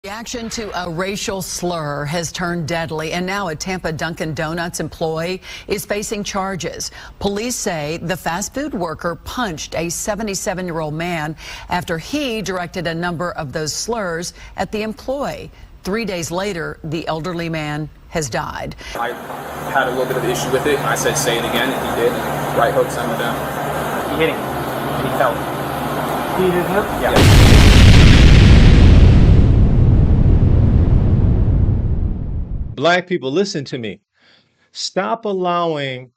Reaction to a racial slur has turned deadly, and now a Tampa Dunkin' Donuts employee is facing charges. Police say the fast food worker punched a 77-year-old man after he directed a number of those slurs at the employee. 3 days later, the elderly man has died. I had a little bit of an issue with it. I said, say it again, and he did. Right hook sent him down. He hit him. He fell. He hit him? Yeah. Black people, listen to me. Stop allowing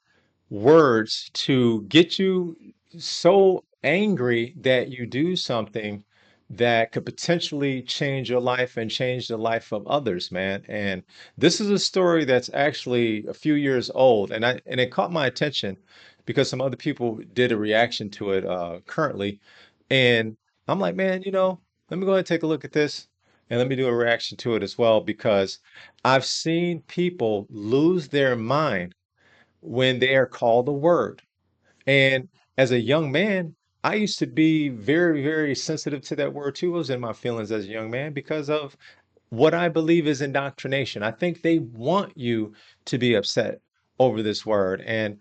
words to get you so angry that you do something that could potentially change your life and change the life of others, man. And this is a story that's actually a few years old, and it caught my attention because some other people did a reaction to it currently, and I'm like, man, let me go ahead and take a look at this. And let me do a reaction to it as well, because I've seen people lose their mind when they are called a word. And as a young man, I used to be very, very sensitive to that word too. I was in my feelings as a young man because of what I believe is indoctrination. I think they want you to be upset over this word. And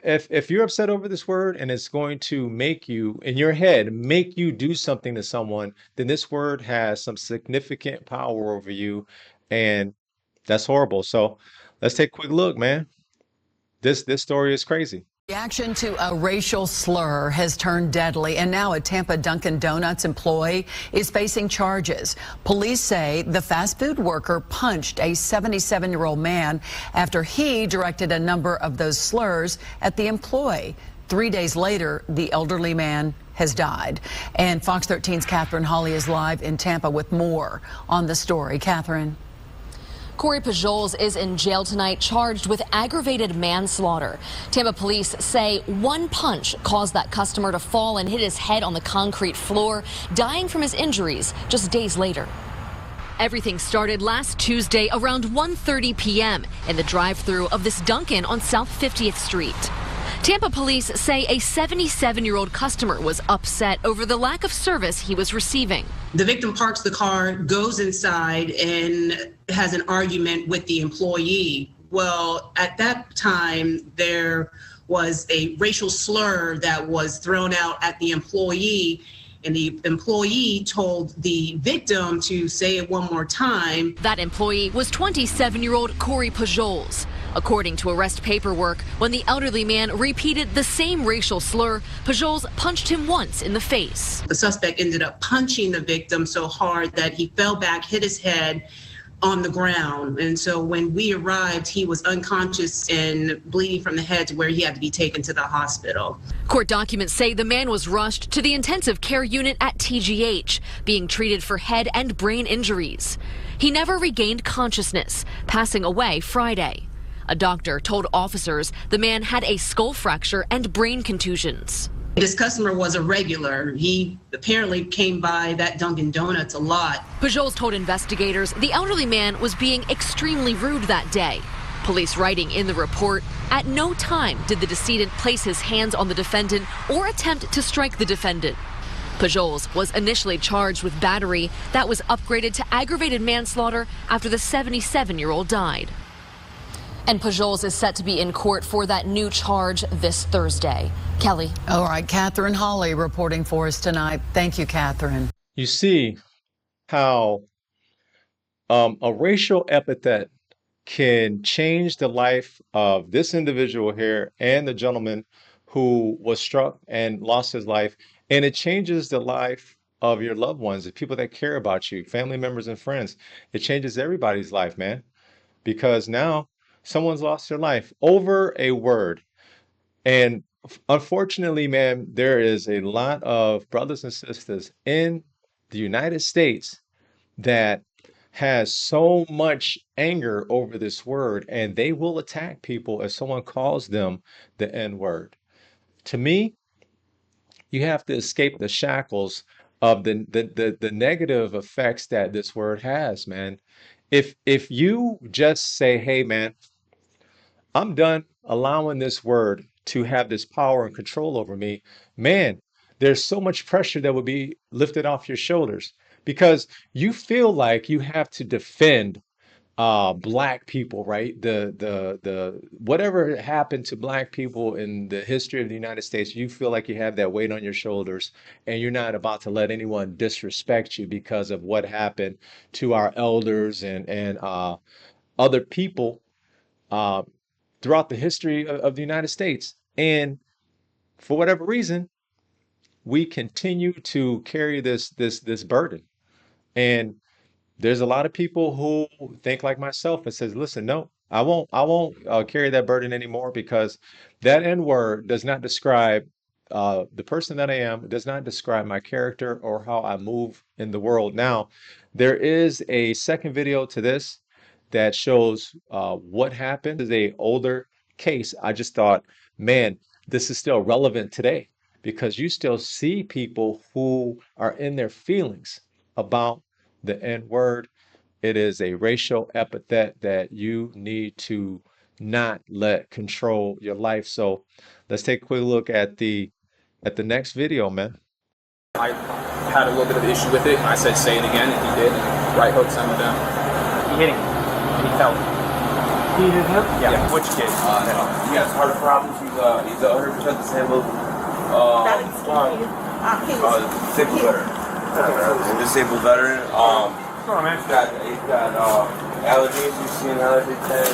if you're upset over this word and it's going to make you in your head make you do something to someone, then this word has some significant power over you, and that's horrible. So let's take a quick look, man. This story is crazy. Reaction to a racial slur has turned deadly, and now a Tampa Dunkin' Donuts employee is facing charges. Police say the fast food worker punched a 77-year-old man after he directed a number of those slurs at the employee. 3 days later, the elderly man has died. And Fox 13's Catherine Hawley is live in Tampa with more on the story. Catherine. Corey Pujols is in jail tonight, charged with aggravated manslaughter. Tampa police say one punch caused that customer to fall and hit his head on the concrete floor, dying from his injuries just days later. Everything started last Tuesday around 1:30 p.m. in the drive-thru of this Dunkin' on South 50th Street. Tampa police say a 77-year-old customer was upset over the lack of service he was receiving. The victim parks the car, goes inside, and has an argument with the employee. Well, at that time, there was a racial slur that was thrown out at the employee, and the employee told the victim to say it one more time. That employee was 27-year-old Corey Pujols. According to arrest paperwork, when the elderly man repeated the same racial slur, Pujols punched him once in the face. The suspect ended up punching the victim so hard that he fell back, hit his head on the ground. And so when we arrived, he was unconscious and bleeding from the head to where he had to be taken to the hospital. Court documents say the man was rushed to the intensive care unit at TGH, being treated for head and brain injuries. He never regained consciousness, passing away Friday. A doctor told officers the man had a skull fracture and brain contusions. This customer was a regular. He apparently came by that Dunkin' Donuts a lot. Pujols told investigators the elderly man was being extremely rude that day. Police writing in the report, at no time did the decedent place his hands on the defendant or attempt to strike the defendant. Pujols was initially charged with battery that was upgraded to aggravated manslaughter after the 77-year-old died. And Pujols is set to be in court for that new charge this Thursday. Kelly. All right, Catherine Hawley reporting for us tonight. Thank you, Catherine. You see how a racial epithet can change the life of this individual here and the gentleman who was struck and lost his life, and it changes the life of your loved ones, the people that care about you, family members and friends. It changes everybody's life, man, because now someone's lost their life over a word. And unfortunately, man, there is a lot of brothers and sisters in the United States that has so much anger over this word, and they will attack people if someone calls them the N word. To me, you have to escape the shackles of the negative effects that this word has, man. If you just say, hey, man, I'm done allowing this word to have this power and control over me, man, there's so much pressure that would be lifted off your shoulders. because you feel like you have to defend black people, right? The whatever happened to black people in the history of the United States, you feel like you have that weight on your shoulders, and you're not about to let anyone disrespect you because of what happened to our elders and other people uh, throughout the history of the United States. And for whatever reason, we continue to carry this burden. And there's a lot of people who think like myself and says, listen, no, I won't carry that burden anymore, because that N word does not describe the person that I am. It does not describe my character or how I move in the world. Now, there is a second video to this that shows what happened. This is a older case. I just thought, man, this is still relevant today, because you still see people who are in their feelings about the N word. It is a racial epithet that you need to not let control your life. So let's take a quick look at the next video, man. I had a little bit of an issue with it. I said say it again, and he did. Right hook sent him down. He hit him. He fell. He hit him? Yeah. Which kid? He has heart problems. He's 100% disabled. Disabled veteran. Disabled veteran. He's got allergies. You've seen allergy tag.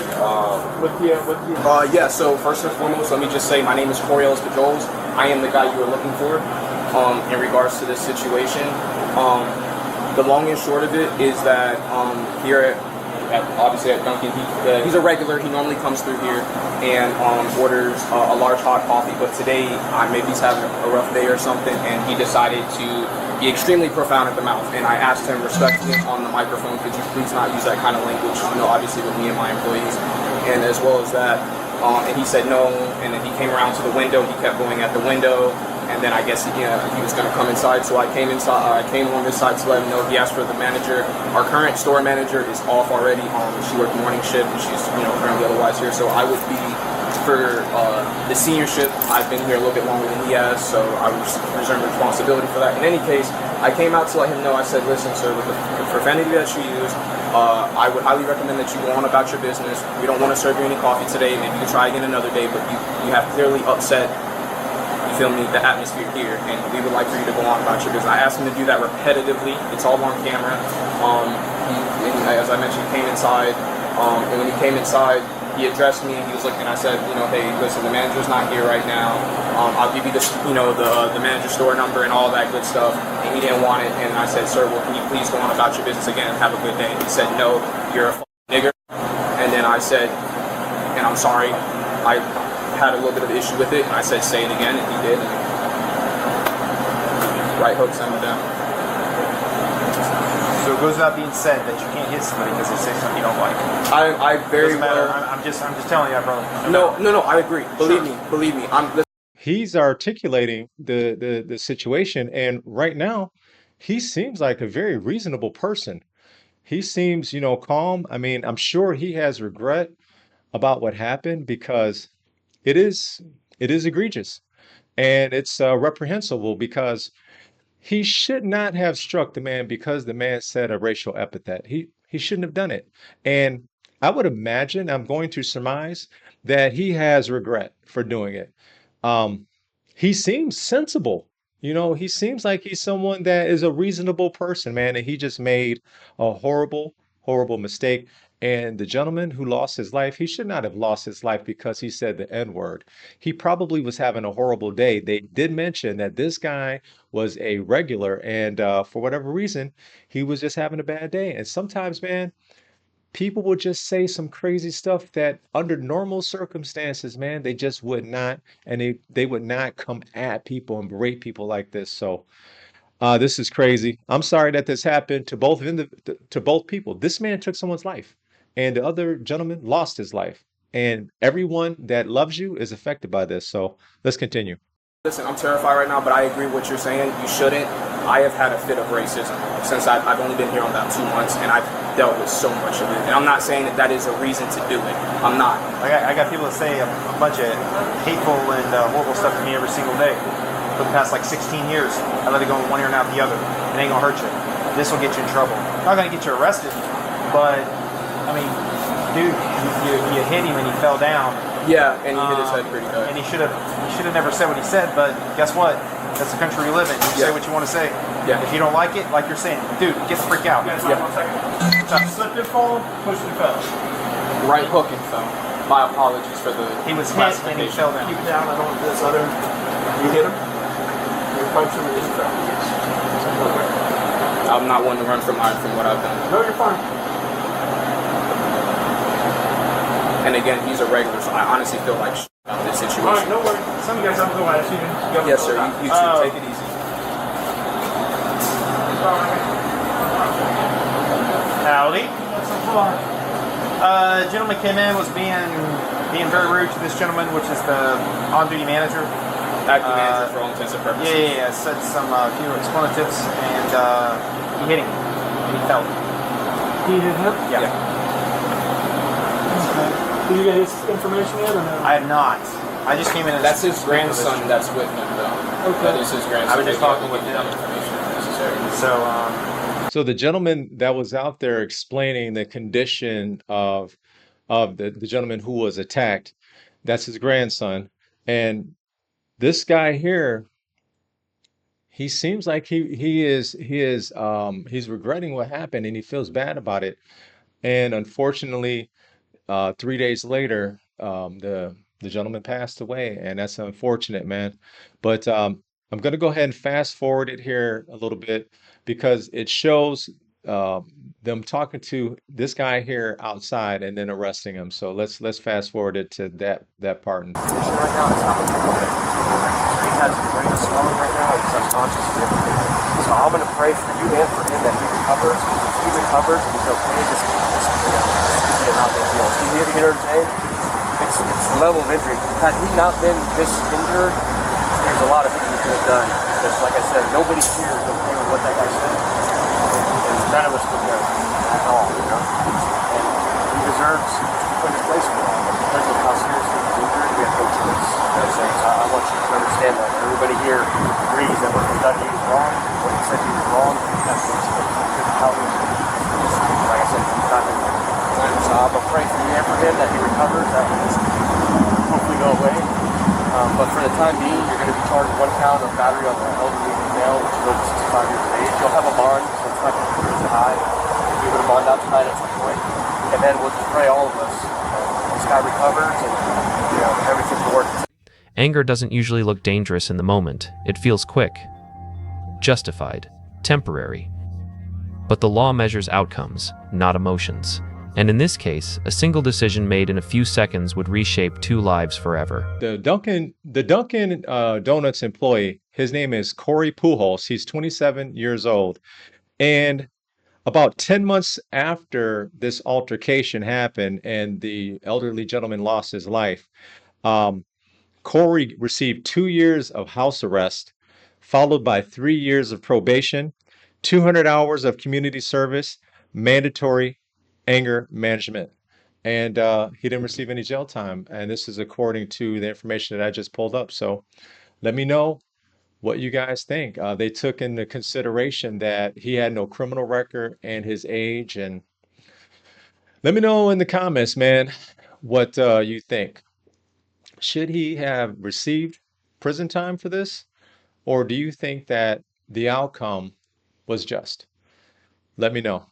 Yeah, so first and foremost, let me just say my name is Pujols. I am the guy you were looking for in regards to this situation. The long and short of it is that here obviously at Dunkin, he's a regular. He normally comes through here and orders a large hot coffee, but today maybe he's having a rough day or something, and he decided to be extremely profound at the mouth. And I asked him respectfully on the microphone, could you please not use that kind of language, obviously with me and my employees, and as well as that. And he said no, and then he came around to the window. He kept going at the window, and then I guess he was going to come inside. So I came inside. I came on this side to let him know. He asked for the manager. Our current store manager is off already. She worked morning shift, and she's currently otherwise here. So I would be for the senior shift. I've been here a little bit longer than he has, so I reserve responsibility for that. In any case, I came out to let him know. I said, listen, sir, with the profanity that you use, I would highly recommend that you go on about your business. We don't want to serve you any coffee today. Maybe you can try again another day, but you have clearly upset, you feel me, the atmosphere here, and we would like for you to go on about your business. I asked him to do that repetitively. It's all on camera. As I mentioned, he came inside, and when he came inside, he addressed me and he was looking. I said, hey, listen, the manager's not here right now. I'll give you the manager store number and all that good stuff. And he didn't want it. And I said, sir, well, can you please go on about your business again and have a good day? And he said, no, you're a nigger. And then I said, and I'm sorry, I had a little bit of an issue with it. And I said, say it again, and he did. Right hook sent him down. So it goes without being said that you can't hit somebody because they say something you don't like. I very well. I'm just telling you, brother. No. I agree. Believe me. He's articulating the situation, and right now, he seems like a very reasonable person. He seems, calm. I mean, I'm sure he has regret about what happened, because it is egregious, and it's reprehensible, because he should not have struck the man because the man said a racial epithet. He shouldn't have done it. And I would imagine, I'm going to surmise, that he has regret for doing it. He seems sensible. He seems like he's someone that is a reasonable person, man, and he just made a horrible, horrible mistake. And the gentleman who lost his life, he should not have lost his life because he said the N word. He probably was having a horrible day. They did mention that this guy was a regular, and for whatever reason, he was just having a bad day. And sometimes, man, people would just say some crazy stuff that under normal circumstances, man, they just would not, and they would not come at people and berate people like this. So this is crazy. I'm sorry that this happened to both people. This man took someone's life, and the other gentleman lost his life. And everyone that loves you is affected by this. So let's continue. Listen, I'm terrified right now, but I agree with what you're saying. You shouldn't. I have had a fit of racism since I've only been here about 2 months, and I've dealt with so much of it. And I'm not saying that is a reason to do it. I'm not. I got people that say a bunch of hateful and horrible stuff to me every single day. For the past 16 years, I let it go in one ear and out the other. It ain't gonna hurt you. this will get you in trouble. Not going to get you arrested, but I mean, dude, you hit him and he fell down. Yeah, and he hit his head pretty good. And he should have never said what he said. But guess what? That's the country we live in. You say what you want to say. Yeah. If you don't like it, like you're saying, dude, get the freak out. You guys mind 1 second? You slipped and fall, pushed and fell. Right hook and fell. My apologies for the He was hit and he fell down. Keep it down. I don't want this other. You hit him? You punched him and he fell. Yes. I'm not one to run from what I've done. No, you're fine. And again, he's a regular, so I honestly feel like about this situation. All right, no worries. Some of you guys have to go last. You can go. Yes, sir. You too. Take it easy. Howdy. What's up, far? Gentleman came in, was being very rude to this gentleman, which is the on-duty manager. Acting manager for all intents and purposes. Yeah. Said some few expletives, and he hit him, and he fell. He hit him? Yeah. Okay. Did you get his information yet or no? I have not. I just came in. As That's his grandson that's with him, though. Okay. That is his grandson. I was just talking with him. him. Information if necessary. So, So the gentleman that was out there explaining the condition of the gentleman who was attacked, that's his grandson. And this guy here, he seems like he's regretting what happened and he feels bad about it. And unfortunately, 3 days later, the gentleman passed away, and that's unfortunate, man. But I'm gonna go ahead and fast forward it here a little bit because it shows them talking to this guy here outside and then arresting him. So let's fast forward it to that part. Right now, it's not okay. He has brain swelling right now. He's unconscious and everything. So I'm going to pray for you and for him that he recovers. If he recovers, he's okay. Just get out there. You know what I'm saying? It's the level of injury. Had he not been this injured, there's a lot of things he could have done. Just like I said, nobody here is okay with what that guy said. And none of us would know at all, you know? And he deserves to put his place in the law. But because of how seriously he's injured, we have no choice. You know what I'm saying? So I want you to understand that. Everybody here agrees that what he done, he was wrong. What he said he was wrong. That's what he couldn't help him. Like I said, he's not going to. So I'm going to pray for you and for him that he recovers, that he just hopefully go away. But for the time being, you're going to be charged 1 count of battery on the elderly male, which is over 65 years of age. You'll have a bond, so it's not going to be crazy high. You're going to bond out tonight at some point. And then we'll just pray all of us. This guy recovers and, you know, everything will work. Anger doesn't usually look dangerous in the moment. It feels quick, justified, temporary. But the law measures outcomes, not emotions. And in this case, a single decision made in a few seconds would reshape 2 lives forever. The Dunkin' Donuts employee, his name is Corey Pujols. He's 27 years old. And about 10 months after this altercation happened and the elderly gentleman lost his life, Corey received 2 years of house arrest, followed by 3 years of probation, 200 hours of community service, mandatory anger management. And he didn't receive any jail time. And this is according to the information that I just pulled up. So let me know what you guys think. They took into consideration that he had no criminal record and his age. And let me know in the comments, man, what you think. Should he have received prison time for this? Or do you think that the outcome was just? Let me know.